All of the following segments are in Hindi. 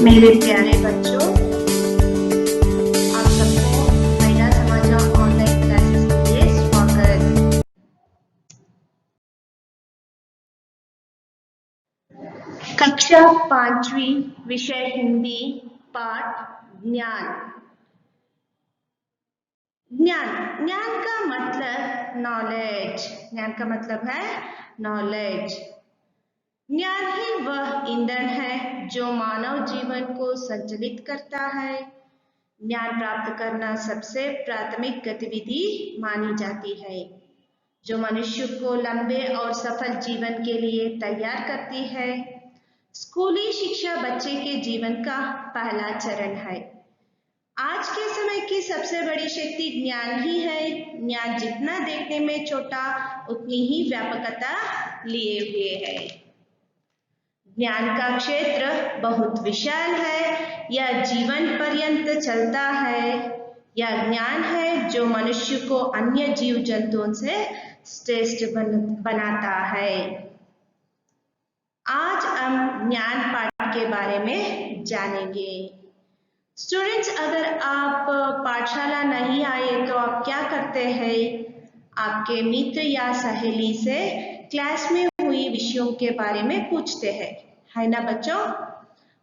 मेरे प्यारे बच्चों, आप सबको महिला समाचार ऑनलाइन क्लासेस के लिए स्वागत। कक्षा 5वीं विषय हिंदी पाठ ज्ञान। ज्ञान का मतलब नॉलेज। ज्ञान का मतलब है नॉलेज। ज्ञान ही वह ईंधन है जो मानव जीवन को संचालित करता है। ज्ञान प्राप्त करना सबसे प्राथमिक गतिविधि मानी जाती है, जो मनुष्य को लंबे और सफल जीवन के लिए तैयार करती है। स्कूली शिक्षा बच्चे के जीवन का पहला चरण है। आज के समय की सबसे बड़ी शक्ति ज्ञान ही है। ज्ञान जितना देखने में छोटा, उतनी ही व्यापकता लिए हुए है। ज्ञान का क्षेत्र बहुत विशाल है। यह जीवन पर्यंत चलता है। यह ज्ञान है जो मनुष्य को अन्य जीव जंतुओं से श्रेष्ठ बनाता है। आज हम ज्ञान पाठ के बारे में जानेंगे। स्टूडेंट्स, अगर आप पाठशाला नहीं आए तो आप क्या करते हैं? आपके मित्र या सहेली से क्लास में हुई विषयों के बारे में पूछते हैं, है ना बच्चों?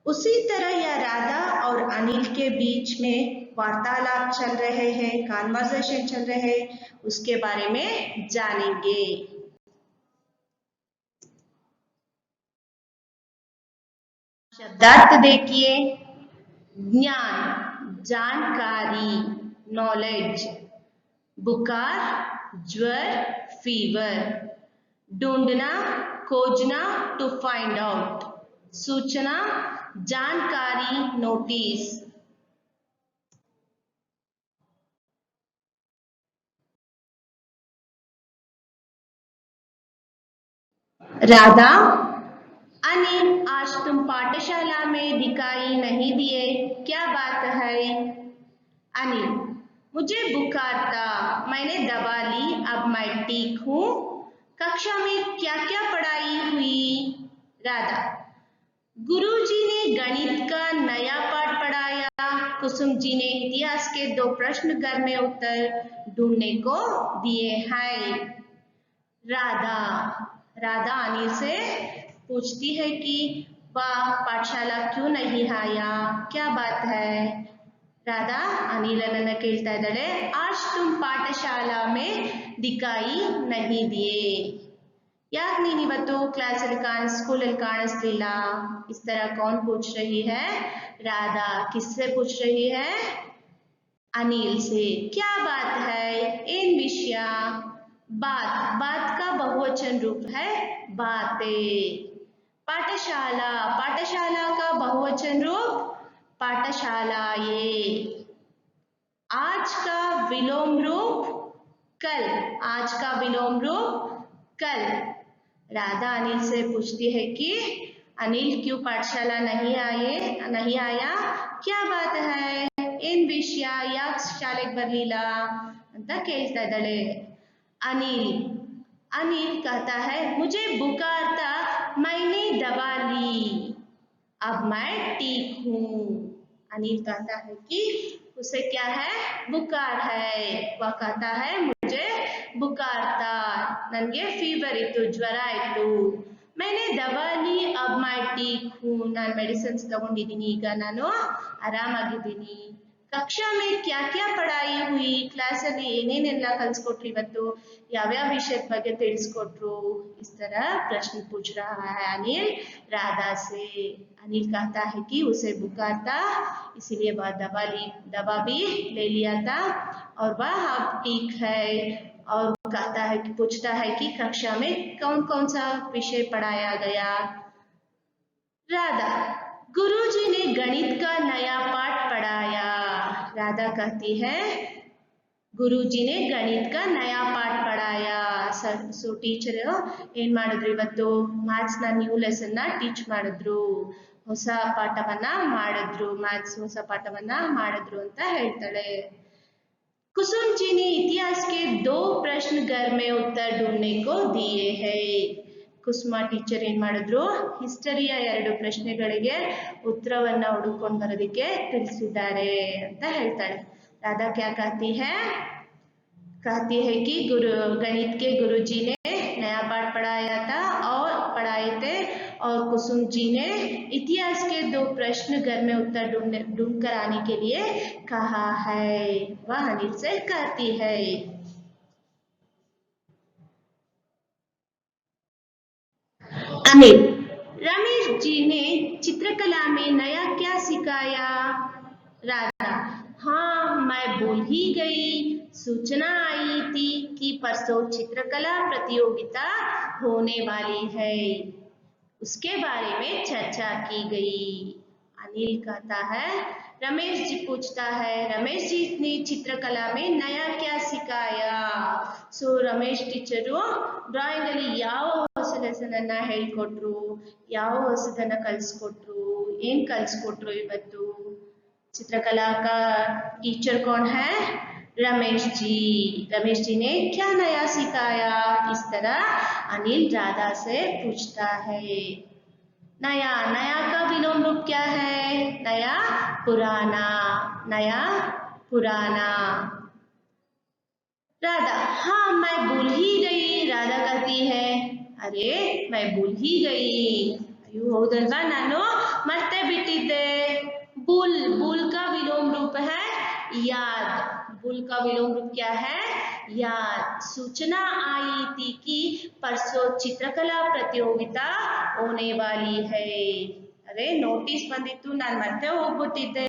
उसी तरह यह राधा और अनिल के बीच में वार्तालाप चल रहे हैं, कन्वर्सेशन चल रहे हैं, उसके बारे में जानेंगे। शब्दार्थ देखिए। ज्ञान, जानकारी, नॉलेज। बुखार, ज्वर, फीवर। ढूंढना, खोजना, टू फाइंड आउट। सूचना, जानकारी, नोटिस। राधा, अनिल, आज तुम पाठशाला में दिखाई नहीं दिए, क्या बात है? अनिल, मुझे बुखार था, मैंने दवा ली, अब मैं ठीक हूँ। कक्षा में क्या क्या पढ़ाई हुई? राधा, गुरुजी ने गणित का नया पाठ पढ़ाया। कुसुम जी ने इतिहास के 2 प्रश्न घर में उत्तर ढूंढने को दिए हैं। राधा अनिल से पूछती है कि वह पाठशाला क्यों नहीं आया, क्या बात है? राधा अनिलनನ್ನ ಕೇಳ್ತಾ ಇದ್ದಾಳೆ, आज तुम पाठशाला में दिखाई नहीं दिए, ಯಾಕೆ ನೀನು ಇವತ್ತು ಕ್ಲಾಸಲ್ಲಿ ಸ್ಕೂಲಲ್ಲಿ ಕಾಣಿಸ್ಲಿಲ್ಲ? इस तरह कौन पूछ रही है? राधा। किससे पूछ रही है? अनिल से। क्या बात है? इन विषय। बात का बहुवचन रूप है बातें। पाठशाला का बहुवचन रूप पाठशालाए। आज का विलोम रूप कल। आज का विलोम रूप कल। राधा अनिल से पूछती है कि अनिल क्यों पाठशाला नहीं आया, क्या बात है? इन विषय, ಯಾಕೆ ಶಾಲೆಗೆ ಬರಲಿಲ್ಲ ಅಂತ ಕೇಳ್ತಾ ಇದ್ದಾಳೆ। अनिल कहता है, मुझे बुखार था, मैंने दवा ली, अब मैं ठीक हूँ। अनिल कहता है कि उसे क्या है? बुखार है। वह कहता है, मुझे बुखार था, नन्गे फीवर इತ್ತು, ज्वर इತ್ತು, मैंने दवा ली, अब मैं ठीक हूँ, ನಾನು ಮೆಡಿಸಿನ್ಸ್ ತಗೊಂಡಿದ್ದೀನಿ, ಈಗ ನಾನು ಆರಾಮಾಗಿದ್ದೀನಿ। कक्षा में क्या क्या पढ़ाई हुई? ಕ್ಲಾಸಲ್ಲಿ ಏನೇನೆಲ್ಲ ಕಲಿಸ್ಕೊಟ್ರು ಇವತ್ತು, ಯಾವ್ಯಾವ ವಿಷಯದ ಬಗ್ಗೆ ತಿಳಿಸ್ಕೊಟ್ರು? इस तरह प्रश्न पूछ रहा है अनिल राधा से। अनिल कहता है कि उसे बुखार था, इसीलिए वह दवा भी ले लिया था और वह अब ठीक है। और कहता है कि पूछता है कि कक्षा में कौन कौन सा विषय पढ़ाया गया? राधा, गुरुजी ने गणित का नया पाठ पढ़ाया। राधा कहती है, गुरुजी ने गणित का नया पाठ पढ़ाया। सो टीचर ಏನ್ ಮಾಡಿದ್ರು ಇವತ್ತು? ಮ್ಯಾಥ್ಸ್ ನ ನ್ಯೂ ಲೆಸನ್ ನ ಟೀಚ್ ಮಾಡಿದ್ರು, ಹೊಸ ಪಾಠವನ್ನ ಮಾಡಿದ್ರು, ಮ್ಯಾಥ್ಸ್ ಹೊಸ ಪಾಠವನ್ನ ಮಾಡಿದ್ರು ಅಂತ ಹೇಳ್ತಾಳೆ। कुसुम जी ने इतिहास के 2 प्रश्न घर में उत्तर ढूंढने को दिए हैं। ಕುಸುಮಾ ಟೀಚರ್ ಏನ್ ಮಾಡಿದ್ರು, ಹಿಸ್ಟರಿಯ 2 ಪ್ರಶ್ನೆಗಳಿಗೆ ಉತ್ತರವನ್ನ ಹುಡುಕೊಂಡು ಬರೋದಕ್ಕೆ ತಿಳಿಸಿದ್ದಾರೆ ಅಂತ ಹೇಳ್ತಾಳೆ. ರಾಧಾ ಕ್ಯಾ कहती है कि गणित के गुरुजी ने नया पाठ पढ़ाया था और पढ़ाए थे और कुसुम जी ने इतिहास के 2 प्रश्न घर में उत्तर ढूंढ कर आने के लिए कहा है, वह अनिल से कहती है। अनिल, रमेश जी ने चित्रकला में नया क्या सिखाया? राधा, हाँ मैं भूल ही गई, सूचना आई थी कि परसों चित्रकला प्रतियोगिता होने वाली है, उसके बारे में चर्चा की गई। अनिल कहता है, रमेश जी पूछता है, रमेश जी ने चित्रकला में नया क्या सिखाया? सो रमेश टीचರು ಡ್ರಾಯಿಂಗ್ ಅಲ್ಲಿ ಯಾವ ಹೊಸ ಲೆಸನ್ ಅನ್ನ ಹೇಳ್ಕೊಟ್ರು, ಯಾವ ಹೊಸದನ್ನ ಕಲಿಸ್ಕೊಟ್ರು, ಏನ್ ಕಲಿಸ್ಕೊಟ್ರು ಇವತ್ತು? चित्रकला का टीचर कौन है? रमेश जी। रमेश जी ने क्या नया सिखाया? इस तरह अनिल राधा से पूछता है। नया, नया का विलोम रूप क्या है? नया पुराना, नया पुराना। राधा, हाँ मैं भूल ही गई, राधा कहती है, अरे मैं भूल ही गई, अಯ್ಯೋ ಹೌದಲ್ವಾ ನಾನು ಮರ್ತೇ ಬಿಟ್ಟಿದ್ದೆ। भूल, भूल का विलोम रूप है याद, भूल का विलोम रूप क्या है? याद। सूचना आई थी कि परसों चित्रकला प्रतियोगिता होने वाली है, अरे नोटिस ಬಂದಿತ್ತು, ನಾನು ಮತ್ತೆ ಹೋಗ್ಬಿಟ್ಟಿದ್ದೆ।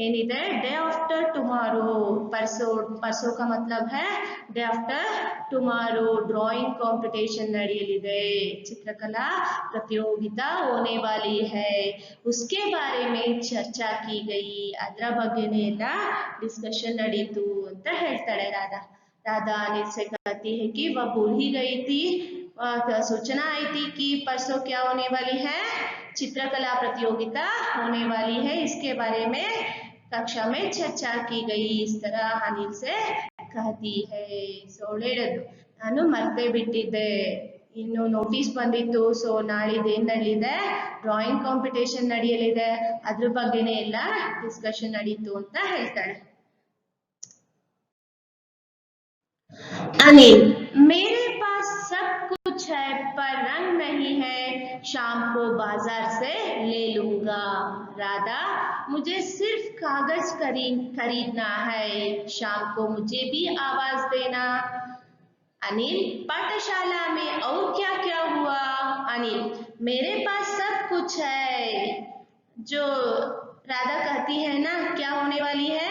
ಏನಿದೆ? डे आफ्टर टुमारो, परसों, परसों का मतलब है day after tomorrow drawing competition ನಡೆಯಲಿದೆ, चित्रकला प्रतियोगिता होने वाली है, उसके बारे में चर्चा की गई, ಅದರ ಬಗ್ಗೆನೇ ಎಲ್ಲ ಡಿಸ್ಕಷನ್ ನಡೀತು ಅಂತ ಹೇಳ್ತಾಳೆ ರಾಧಾ। राधा अनिल से कहती है कि वह भूल ही गई थी, सूचना आई थी कि परसों क्या होने वाली है? चित्रकला प्रतियोगिता होने वाली है, इसके बारे में कक्षा में चर्चा की गई, इस तरह अनिल से कहती है। सो ಹೇಳೋದು, ನಾನು ಮರ್ತೇ ಬಿಟ್ಟಿದ್ದೆ, ಇನ್ನು ನೋಟಿಸ್ ಬಂದಿತ್ತು, ಸೊ ನಾಳಿದ್ದು ಏನ್ ನಡೆಯಲಿದೆ? ಡ್ರಾಯಿಂಗ್ ಕಾಂಪಿಟೇಷನ್ ನಡೆಯಲಿದೆ, ಅದ್ರ ಬಗ್ಗೆನೇ ಎಲ್ಲ ಡಿಸ್ಕಷನ್ ನಡೀತು ಅಂತ ಹೇಳ್ತಾಳೆ। अनिल, मेरे पास सब कुछ है पर रंग नहीं है, शाम को बाजार से ले लूंगा। राधा, मुझे सिर्फ कागज खरीदना है, शाम को मुझे भी आवाज देना। अनिल, पाठशाला में और क्या क्या हुआ? अनिल, मेरे पास सब कुछ है। जो राधा कहती है ना, क्या होने वाली है?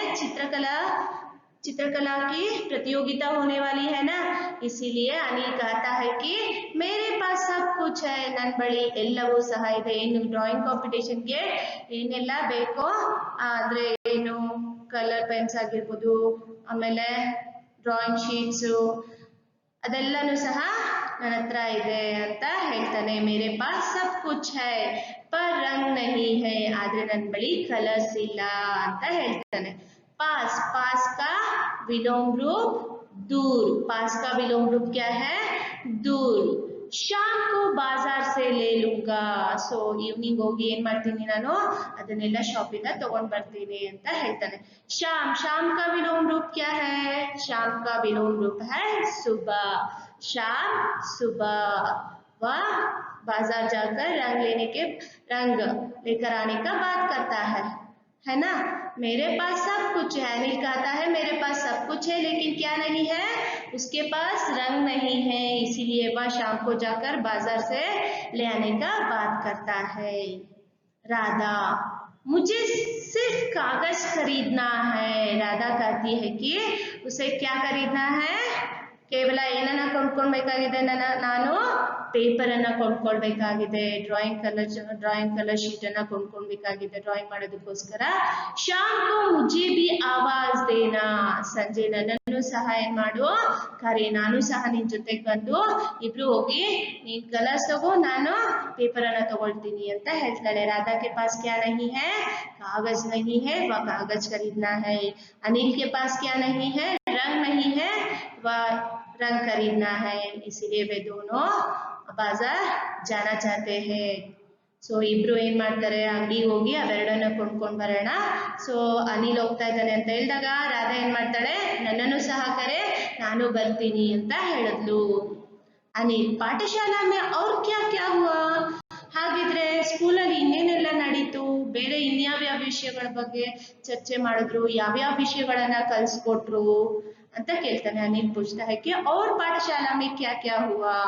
चित्रकला की प्रतियोगिता होने वाली है ना, इसीलिए अनिल कहता है कि मेरे पास सब कुछ है, ನನ್ನ ಬಳಿ ಎಲ್ಲವೂ ಸಹ ಇದೆ। ಏನು ಡ್ರಾಯಿಂಗ್ ಕಾಂಪಿಟೇಷನ್ಗೆ ಏನೆಲ್ಲ ಬೇಕೋ, ಅಂದ್ರೆ ಏನು ಕಲರ್ ಪೆನ್ಸ್ ಆಗಿರ್ಬೋದು, ಆಮೇಲೆ ಡ್ರಾಯಿಂಗ್ ಶೀಟ್ಸು, ಅದೆಲ್ಲನೂ ಸಹ ನನ್ನ ಹತ್ರ ಇದೆ ಅಂತ ಹೇಳ್ತಾನೆ। ಮೇರೆ ಪಾಸ್ ಸಬ್ ಕುಚ್ ಹೈ ಪರ್ ರಂಗ್ ನಹೀ ಹೈ, ಆದ್ರೆ ನನ್ನ ಬಳಿ ಕಲರ್ಸ್ ಇಲ್ಲ ಅಂತ ಹೇಳ್ತಾನೆ। पास, पास का विलोम रूप दूर, पास का विलोम रूप क्या है? दूर। शाम को बाजार से ले लूंगा, सो ಈವ್ನಿಂಗ್ ಹೋಗಿ ಏನ್ ಮಾಡ್ತೀನಿ ನಾನು, ಅದನ್ನೆಲ್ಲ ಶಾಪಿಂದ ತಗೊಂಡ್ ಬರ್ತೀನಿ ಅಂತ ಹೇಳ್ತಾನೆ। शाम, शाम का विलोम रूप क्या है? शाम का विलोम रूप है सुबह, शाम सुबह। वह बाजार जाकर रंग लेकर आने का बात करता है ना। मेरे पास सब कुछ है, अनिल कहता है मेरे पास सब कुछ है, लेकिन क्या नहीं है? उसके पास रंग नहीं है, इसीलिए वह शाम को जाकर बाजार से ले आने का बात करता है। राधा, मुझे सिर्फ कागज खरीदना है, राधा कहती है कि उसे क्या खरीदना है? ಕೇವಲ ಏನನ್ನ ಕೊಂಡ್ಕೊಳ್ಬೇಕಾಗಿದೆ? ನಾನು ಪೇಪರ್ ಅನ್ನ ಕೊಂಡ್ಕೊಳ್ಬೇಕಾಗಿದೆ, ಡ್ರಾಯಿಂಗ್ ಕಲರ್ ಶೀಟ್ ಅನ್ನ ಕೊಂಡ್ಕೊಳ್ಬೇಕಾಗಿದೆ ಡ್ರಾಯಿಂಗ್ ಮಾಡೋದಕ್ಕೋಸ್ಕರ। ಶಾಮ್ ಕೋ ಮುಜೆ ಬಿ ಆವಾಜ್ ದೇನಾ, ಸಂಜೆ ನನ್ನನ್ನು ಸಹಾಯ ಮಾಡು, ಕರೆ, ನಾನು ಸಹ ನಿನ್ ಜೊತೆಗೆ ಬಂದು ಇಬ್ರು ಹೋಗಿ ನೀನ್ ಕಲರ್ಸ್ ತಗೋ, ನಾನು ಪೇಪರ್ ಅನ್ನ ತಗೊಳ್ತೀನಿ ಅಂತ ಹೇಳ್ತಾಳೆ। राधा के पास क्या नहीं है? कागज नहीं है, वह कागज खरीदना है। अनिल के पास क्या नहीं है? रंग नहीं है, रंग खरीदना है, इसीलिए वे दोनों बाजार जाना चाहते हैं। ಸೊ ಇಬ್ರು ಏನ್ ಮಾಡ್ತಾರೆ, ಅಂಗಡಿಗೆ ಹೋಗಿ ಅವೆರಡನ್ನ ಕೊಂಡ್ಕೊಂಡ್ ಬರೋಣ. ಸೊ ಅನಿಲ್ ಹೋಗ್ತಾ ಇದ್ದಾನೆ ಅಂತ ಹೇಳಿದಾಗ ರಾಧಾ ಏನ್ ಮಾಡ್ತಾಳೆ, ನನ್ನನ್ನು ಸಹ ಕರೆ, ನಾನು ಬರ್ತೀನಿ ಅಂತ ಹೇಳಿದ್ಲು. ಅನಿಲ್ ಪಾಠಶಾಲಾ ಮೇ ಔರ್ ಕ್ಯಾ ಕ್ಯಾ ಹುವಾ, ಹಾಗಿದ್ರೆ ಸ್ಕೂಲಲ್ಲಿ ಇನ್ನೇನೆಲ್ಲ ನಡೀತು, ಬೇರೆ ಇನ್ಯಾವ್ಯಾವ ವಿಷಯಗಳ ಬಗ್ಗೆ ಚರ್ಚೆ ಮಾಡಿದ್ರು, ಯಾವ್ಯಾವ ವಿಷಯಗಳನ್ನ ಕಲಿಸ್ಕೊಟ್ರು ಅಂತ ಕೇಳ್ತಾನೆ. ಅನಿಲ್ ಪೂछता है कि और पाठशाला में क्या क्या हुआ.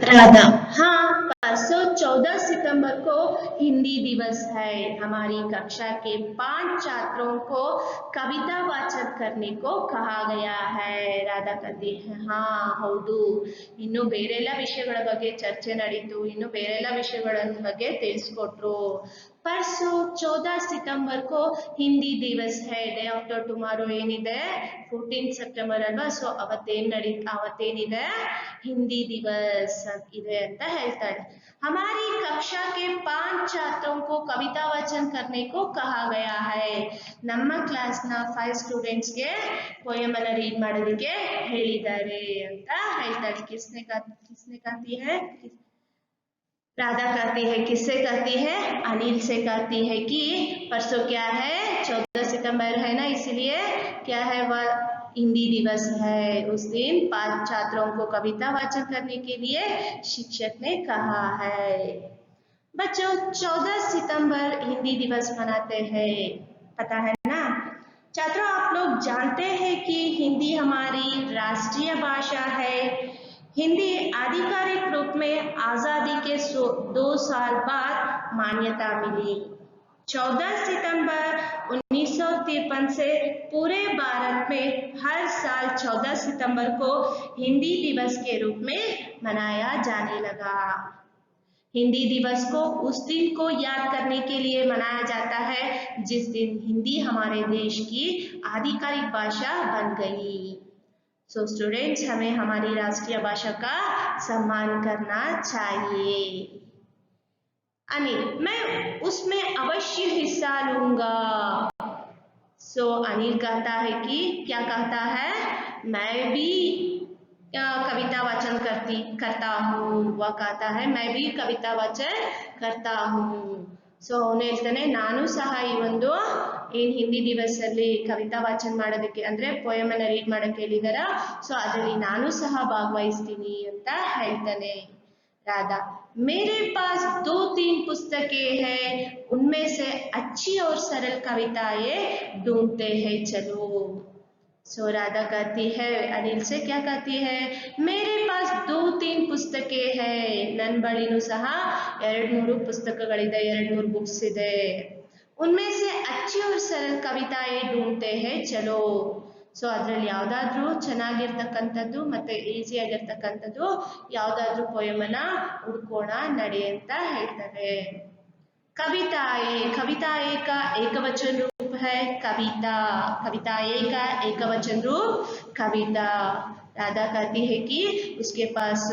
राधा, हाँ, परसों 14 सितंबर को हिंदी दिवस है. हमारी कक्षा के 5 छात्रों को कविता वाचन करने को कहा गया है. राधा कहती है, हाँ ಹೌದು, ಇನ್ನು ಬೇರೆಲ್ಲ ವಿಷಯಗಳ ಬಗ್ಗೆ ಚರ್ಚೆ ನಡೀತು, ಇನ್ನು ಬೇರೆಲ್ಲ ವಿಷಯಗಳ ಬಗ್ಗೆ ತಿಳಿಸ್ಕೊಟ್ರು. परसों 14 सितंबर को हिंदी दिवस है. डे आफ्टर टुमारो ಏನಿದೆ, 14 ಸೆಪ್ಟೆಂಬರ್ ಅಲ್ವಾ. ಸೊ ಅವತ್ತೇನಿದೆ, ಹಿಂದಿ ದಿವಸ್ ಇದೆ ಅಂತ ಹೇಳ್ತಾಳೆ. हमारी कक्षा के 5 छात्रों को कविता वाचन करने को कहा गया है. ನಮ್ಮ ಕ್ಲಾಸ್ನ 5 ಸ್ಟೂಡೆಂಟ್ಸ್ಗೆ ಪೋಯಮ್ ಅನ್ನ ರೀಡ್ ಮಾಡೋದಕ್ಕೆ ಹೇಳಿದ್ದಾರೆ ಅಂತ ಹೇಳ್ತಾಳೆ. किसने कहती है, राधा कहती है, किससे कहती है, अनिल से कहती है कि परसों क्या है, 14 सितंबर है ना, इसलिए क्या है, वह हिंदी दिवस है. उस दिन 5 छात्रों को कविता वाचन करने के लिए शिक्षक ने कहा है. बच्चों 14 सितंबर हिंदी दिवस मनाते हैं, पता है ना. छात्रों, आप लोग जानते हैं कि हिंदी हमारी राष्ट्रीय भाषा है. हिंदी आधिकारिक रूप में आजादी के 2 साल बाद मान्यता मिली. 14 सितंबर 1953 से पूरे भारत में हर साल 14 सितंबर को हिंदी दिवस के रूप में मनाया जाने लगा. हिंदी दिवस को उस दिन को याद करने के लिए मनाया जाता है जिस दिन हिंदी हमारे देश की आधिकारिक भाषा बन गई. सो स्टूडेंट्स, हमें हमारी राष्ट्रीय भाषा का सम्मान करना चाहिए. अनिल, मैं उसमें अवश्य हिस्सा लूंगा. सो अनिल कहता है कि, क्या कहता है, मैं भी कविता वाचन करता हूँ. वह कहता है, मैं भी कविता वाचन करता हूँ. ಸೊ ಅವನು ಹೇಳ್ತಾನೆ, ನಾನು ಸಹ ಈ ಒಂದು ಏನ್ ಹಿಂದಿ ದಿವಸ ಅಲ್ಲಿ ಕವಿತಾ ವಾಚನ ಮಾಡೋದಕ್ಕೆ ಅಂದ್ರೆ ಪೋಯಮ್ ಅನ್ನ ರೀಡ್ ಮಾಡಕ್ಕೆ ಹೇಳಿದಾರ, ಸೊ ಅದರಲ್ಲಿ ನಾನು ಸಹ ಭಾಗವಹಿಸ್ತೀನಿ ಅಂತ ಹೇಳ್ತಾನೆ. राधा, मेरे पास 2-3 पुस्तकें हैं, उनमें से अच्छी और सरल कविताएं ढूंढते हैं, चलो. सो राधा कहती है, अनिल से क्या कहती है, मेरे पास 2-3 पुस्तकें हैं. ನನ್ನ ಬಳಿನೂ ಸಹ 2-3 ಪುಸ್ತಕಗಳಿದೆ, 2-3 ಬುಕ್ಸ್ ಇದೆ. उनमें से अच्छी और सरल कविताएं ढूंढते हैं, चलो. ಸೊ ಅದರಲ್ಲಿ ಯಾವ್ದಾದ್ರು ಚೆನ್ನಾಗಿರ್ತಕ್ಕಂಥದ್ದು ಮತ್ತೆ ಈಸಿ ಆಗಿರ್ತಕ್ಕಂಥದ್ದು ಯಾವ್ದಾದ್ರು ಪೋಯಮ್ ಅನ್ನ ಹುಡ್ಕೋಣ ನಡೆ ಅಂತ ಹೇಳ್ತಾರೆ. कविताएं का एकवचन रूप है कविता. कविताएं का एकवचन रूप कविता. राधा कहती है कि उसके पास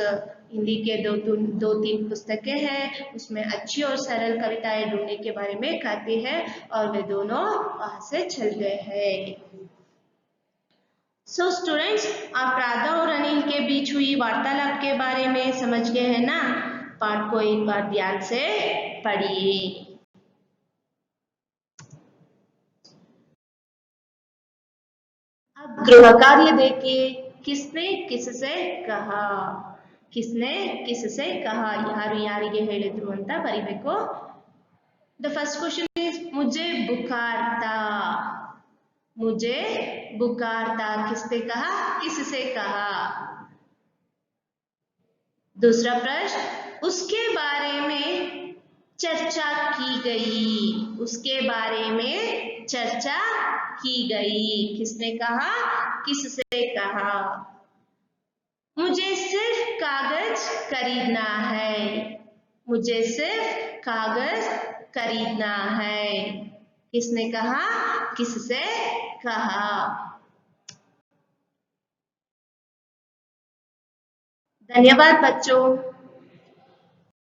हिंदी के 2-3 पुस्तकें हैं, उसमें अच्छी और सरल कविताएं ढूंढने के बारे में कहती है और वे दोनों वहां से चल गए हैं. सो स्टूडेंट्स, आप राधा और अनिल के बीच हुई वार्तालाप के बारे में समझ गए हैं ना. पाठ को एक बार ध्यान से पढ़िए. अब गृह कार्य देखिए. किसने किससे कहा, किसने किससे कहा, ಯಾರು ಯಾರಿಗೆ ಹೇಳಿದ್ರು ಅಂತ ಬರಿಬೇಕು. द फर्स्ट क्वेश्चन इज, मुझे बुखार था. मुझे बुखार था, किसने कहा, किससे कहा. दूसरा प्रश्न, उसके बारे में चर्चा की गई. उसके बारे में चर्चा की गई, किसने कहा, किससे कहा. मुझे सिर्फ कागज खरीदना है. मुझे सिर्फ कागज खरीदना है, किसने कहा, किससे कहा. धन्यवाद बच्चों.